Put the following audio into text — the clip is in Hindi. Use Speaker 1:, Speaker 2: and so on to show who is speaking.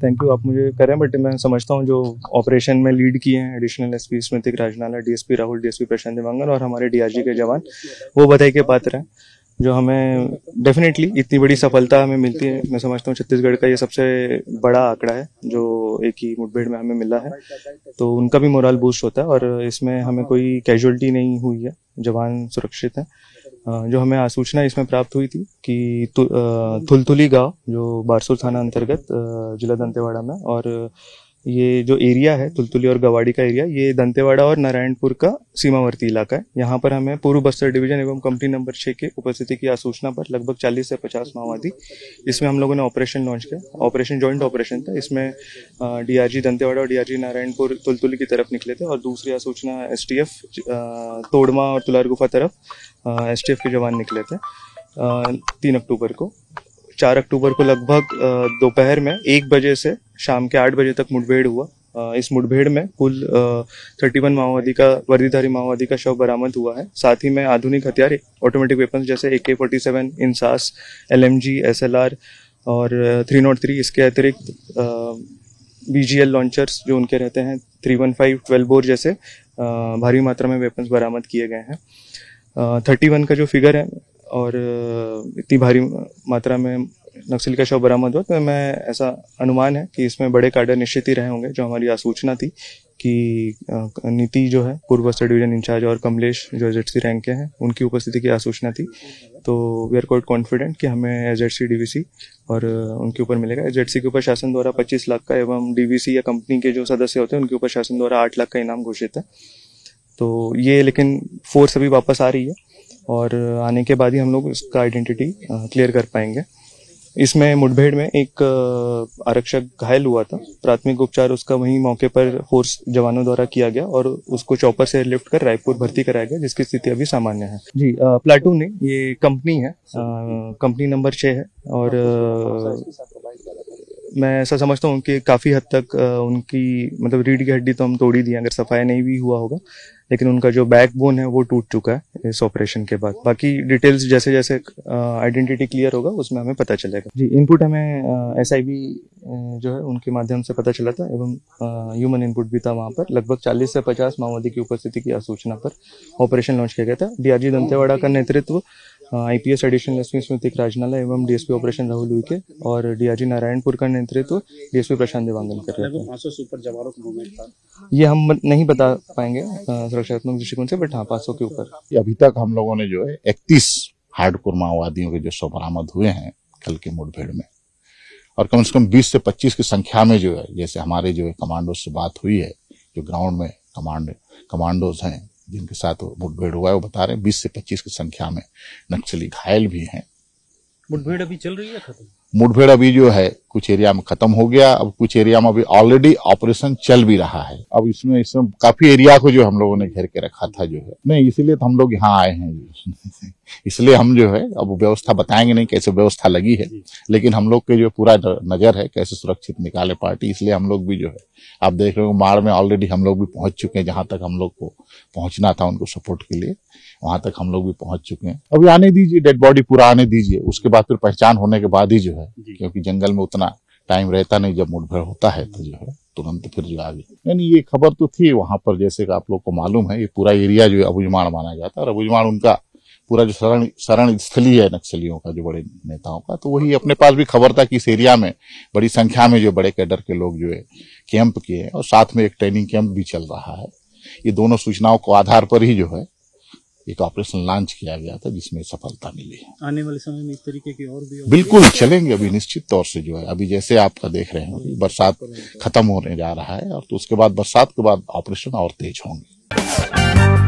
Speaker 1: थैंक यू, आप मुझे करें, बट मैं समझता हूँ जो ऑपरेशन में लीड किए हैं additional SP Smritik Rajnala, DSP Rahul, DSP Prashant Dewangan और हमारे डीआरजी के जवान, वो बधाई के पात्र हैं। जो हमें डेफिनेटली इतनी बड़ी सफलता हमें मिलती है, मैं समझता हूँ छत्तीसगढ़ का ये सबसे बड़ा आंकड़ा है जो एक ही मुठभेड़ में हमें मिला है, तो उनका भी मोरल बूस्ट होता है और इसमें हमें कोई कैजुअलिटी नहीं हुई है, जवान सुरक्षित हैं। जो हमें आसूचना इसमें प्राप्त हुई थी कि थुलथुली गांव जो बारसूर थाना अंतर्गत जिला दंतेवाड़ा में, और ये जो एरिया है थुलथुली और गवाड़ी का एरिया, ये दंतेवाड़ा और नारायणपुर का सीमावर्ती इलाका है। यहाँ पर हमें पूर्व बस्तर डिवीजन एवं कंपनी नंबर 6 के उपस्थिति की आसूचना पर लगभग 40 से 50 माओवादी, इसमें हम लोगों ने ऑपरेशन लॉन्च किया। ऑपरेशन जॉइंट ऑपरेशन था, इसमें डीआरजी दंतेवाड़ा और डीआरजी नारायणपुर तुलतुली की तरफ निकले थे और दूसरी आसूचना एसटीएफ तोड़मा और तुलार गुफा तरफ एसटीएफ के जवान निकले थे 3 अक्टूबर को। 4 अक्टूबर को लगभग दोपहर में 1 बजे से शाम के 8 बजे तक मुठभेड़ हुआ। इस मुठभेड़ में कुल 31 माओवादी का वर्दीधारी माओवादी का शव बरामद हुआ है। साथ ही में आधुनिक हथियार, ऑटोमेटिक वेपन्स जैसे AK-47, इंसास, LMG, SLR और 303, इसके अतिरिक्त BGL लॉन्चर्स जो उनके रहते हैं, 315, 12 बोर जैसे भारी मात्रा में वेपन्स बरामद किए गए हैं। 31 का जो फिगर है और इतनी भारी मात्रा में नक्सली का शव बरामद हुआ, तो मैं ऐसा अनुमान है कि इसमें बड़े काडर निश्चित ही रहे होंगे। जो हमारी आसूचना थी कि नीति जो है पूर्व बस्तर डिवीजन इंचार्ज और कमलेश जो एजेडसी रैंक के हैं, उनकी उपस्थिति की आसूचना थी, तो वी आर क्वाइट कॉन्फिडेंट कि हमें एजेडसी डीवीसी और उनके ऊपर मिलेगा। एजेडसी के ऊपर शासन द्वारा 25 लाख का एवं डीवीसी या कंपनी के जो सदस्य होते हैं उनके ऊपर शासन द्वारा 8 लाख का इनाम घोषित है। तो ये लेकिन फोर्स अभी वापस आ रही है और आने के बाद ही हम लोग इसका आइडेंटिटी क्लियर कर पाएंगे। इसमें मुठभेड़ में एक आरक्षक घायल हुआ था, प्राथमिक उपचार उसका वहीं मौके पर फोर्स जवानों द्वारा किया गया और उसको चॉपर से लिफ्ट कर रायपुर भर्ती कराया गया, जिसकी स्थिति अभी सामान्य है। जी, प्लाटून नहीं, ये कंपनी है, कंपनी नंबर 6 है और मैं ऐसा समझता हूँ कि काफ़ी हद तक उनकी मतलब रीढ़ की हड्डी तो हम तोड़ ही दिए, अगर सफाया नहीं भी हुआ होगा, लेकिन उनका जो बैकबोन है वो टूट चुका है इस ऑपरेशन के बाद। बाकी डिटेल्स जैसे जैसे आइडेंटिटी क्लियर होगा उसमें हमें पता चलेगा। जी, इनपुट हमें SIB जो है उनके माध्यम से पता चला था एवं ह्यूमन इनपुट भी था। वहाँ पर लगभग 40 से 50 माओवादी की उपस्थिति की आसूचना पर ऑपरेशन लॉन्च किया गया था। डीआरजी दंतेवाड़ा का नेतृत्व IPS एडिशनल एसपी स्मृतिक राजनाला एवं DSP ऑपरेशन राहुल हुई और डीआरजी नारायणपुर का नेतृत्व DSP प्रशांत देवांगन कर रहे थे। ये हम नहीं बता पाएंगे सुरक्षात्मक दृष्टिकोण से, बट हाँ 500 के ऊपर।
Speaker 2: अभी तक हम लोगों ने जो है 31 हार्डकोर माओवादियों के जो शव बरामद हुए हैं कल के मुठभेड़ में, और कम से कम 20 से 25 की संख्या में जो है, जैसे हमारे जो है कमांडो से बात हुई है, जो ग्राउंड में कमांडोज हैं जिनके साथ मुठभेड़ हुआ है, वो बता रहे हैं 20 से 25 की संख्या में नक्सली घायल भी हैं।
Speaker 3: मुठभेड़ अभी चल रही है खत्म?
Speaker 2: मुठभेड़ अभी जो है कुछ एरिया में खत्म हो गया, अब कुछ एरिया में अभी ऑलरेडी ऑपरेशन चल भी रहा है। अब इसमें काफी एरिया को जो हम लोगों ने घेर के रखा था जो है, नहीं इसीलिए तो हम लोग यहाँ आए हैं इसलिए हम जो है अब व्यवस्था बताएंगे नहीं कैसे व्यवस्था लगी है, लेकिन हम लोग के जो पूरा नजर है कैसे सुरक्षित निकाले पार्टी, इसलिए हम लोग भी जो है आप देख रहे हो माड़ में ऑलरेडी हम लोग भी पहुंच चुके हैं। जहां तक हम लोग को पहुंचना था उनको सपोर्ट के लिए, वहां तक हम लोग भी पहुंच चुके हैं। अभी आने दीजिए, डेड बॉडी पूरा आने दीजिए, उसके बाद फिर पहचान होने के बाद ही जो है, क्योंकि जंगल में उतना टाइम रहता नहीं, जब मुठभेड़ होता है तो जो है तुरंत फिर जो आगे। यानी ये खबर तो थी वहां पर, जैसे कि आप लोग को मालूम है ये पूरा एरिया जो है अबुझमाड़ माना जाता है और अबुझमाड़ उनका पूरा जो शरण स्थली है नक्सलियों का, जो बड़े नेताओं का, तो वही अपने पास भी खबर था कि इस एरिया में बड़ी संख्या में जो बड़े कैडर के लोग जो है कैंप किए हैं और साथ में एक ट्रेनिंग कैंप भी चल रहा है। ये दोनों सूचनाओं को आधार पर ही जो है एक ऑपरेशन लॉन्च किया गया था, जिसमें सफलता मिली है।
Speaker 3: आने वाले समय में इस तरीके की और भी
Speaker 2: बिल्कुल चलेंगे अभी निश्चित तौर से जो है। अभी जैसे आपका देख रहे हैं बरसात खत्म होने जा रहा है और तो उसके बाद बरसात के बाद ऑपरेशन और तेज होंगे।